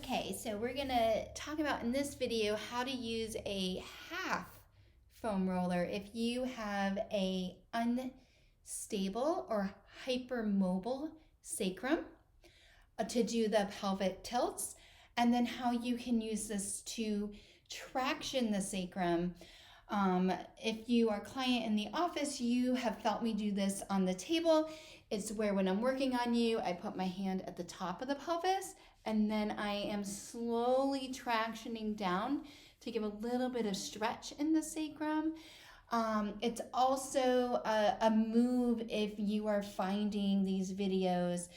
Okay, so we're gonna talk about in this video how to use a half foam roller if you have a unstable or hypermobile sacrum to do the pelvic tilts, and then how you can use this to traction the sacrum. If you are a client in the office, you have felt me do this on the table. It's where when I'm working on you, I put my hand at the top of the pelvis and then I am slowly tractioning down to give a little bit of stretch in the sacrum. It's also a move if you are finding these videos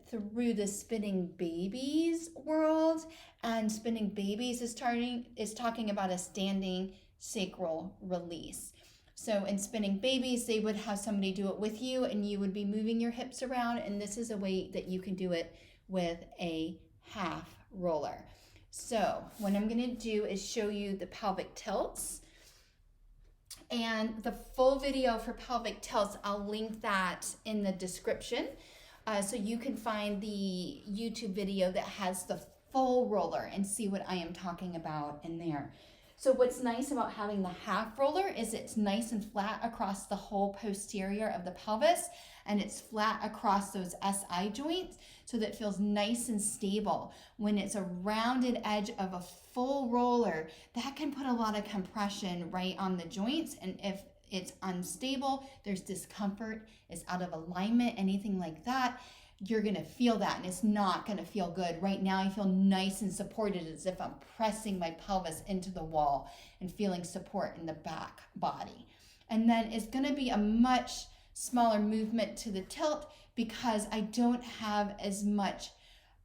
through the Spinning Babies world, and Spinning Babies is talking about a standing sacral release. So in Spinning Babies, they would have somebody do it with you and you would be moving your hips around, and this is a way that you can do it with a half roller. So what I'm going to do is show you the pelvic tilts, and the full video for pelvic tilts, I'll link that in the description. So you can find the YouTube video that has the full roller and see what I am talking about in there. So what's nice about having the half roller is it's nice and flat across the whole posterior of the pelvis, and it's flat across those SI joints so that it feels nice and stable. When it's a rounded edge of a full roller, that can put a lot of compression right on the joints, and if it's unstable, there's discomfort, it's out of alignment, anything like that, you're gonna feel that and it's not gonna feel good. Right now I feel nice and supported as if I'm pressing my pelvis into the wall and feeling support in the back body. And then it's gonna be a much smaller movement to the tilt because I don't have as much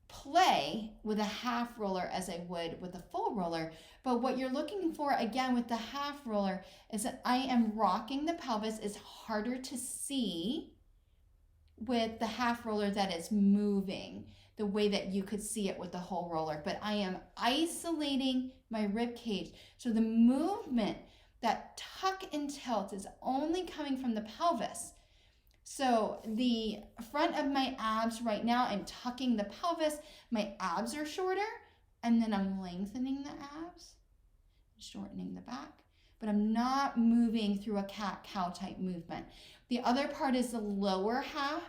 play with a half roller as I would with a full roller. But what you're looking for again with the half roller is that I am rocking the pelvis. Is harder to see with the half roller that is moving the way that you could see it with the whole roller, but I am isolating my rib cage. So the movement, that tuck and tilt, is only coming from the pelvis. So the front of my abs right now, I'm tucking the pelvis, my abs are shorter, and then I'm lengthening the abs, shortening the back, but I'm not moving through a cat-cow type movement. The other part is the lower half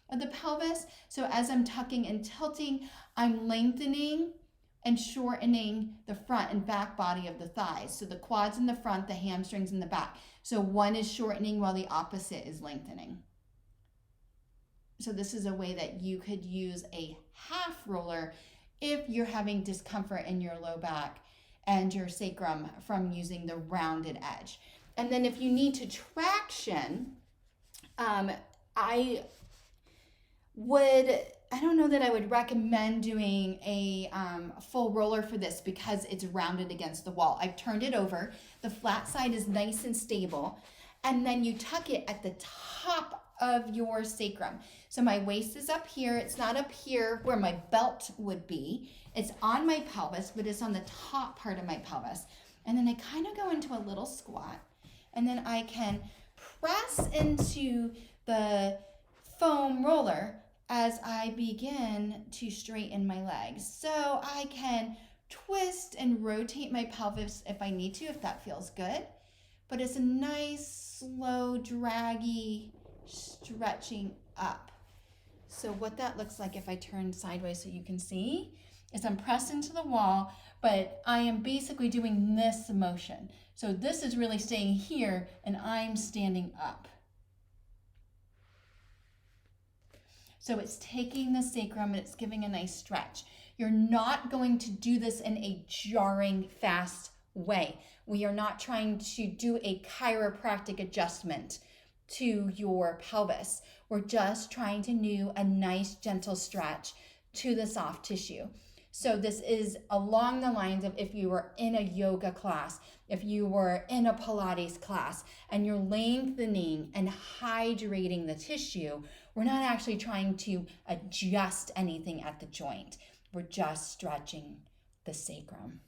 of the pelvis. So as I'm tucking and tilting, I'm lengthening and shortening the front and back body of the thighs. So the quads in the front, the hamstrings in the back. So one is shortening while the opposite is lengthening. So this is a way that you could use a half roller if you're having discomfort in your low back and your sacrum from using the rounded edge. And then if you need to traction, I don't know that I would recommend doing a full roller for this because it's rounded against the wall. I've turned it over. The flat side is nice and stable. And then you tuck it at the top of your sacrum. So my waist is up here. It's not up here where my belt would be. It's on my pelvis, but it's on the top part of my pelvis. And then I kind of go into a little squat. And then I can press into the foam roller as I begin to straighten my legs. So I can twist and rotate my pelvis if I need to, if that feels good. But it's a nice, slow, draggy stretching up. So what that looks like if I turn sideways so you can see is I'm pressed into the wall, but I am basically doing this motion. So this is really staying here and I'm standing up. So it's taking the sacrum and it's giving a nice stretch. You're not going to do this in a jarring, fast way. We are not trying to do a chiropractic adjustment to your pelvis. We're just trying to do a nice gentle stretch to the soft tissue. So this is along the lines of if you were in a yoga class, if you were in a Pilates class, and you're lengthening and hydrating the tissue. We're not actually trying to adjust anything at the joint. We're just stretching the sacrum.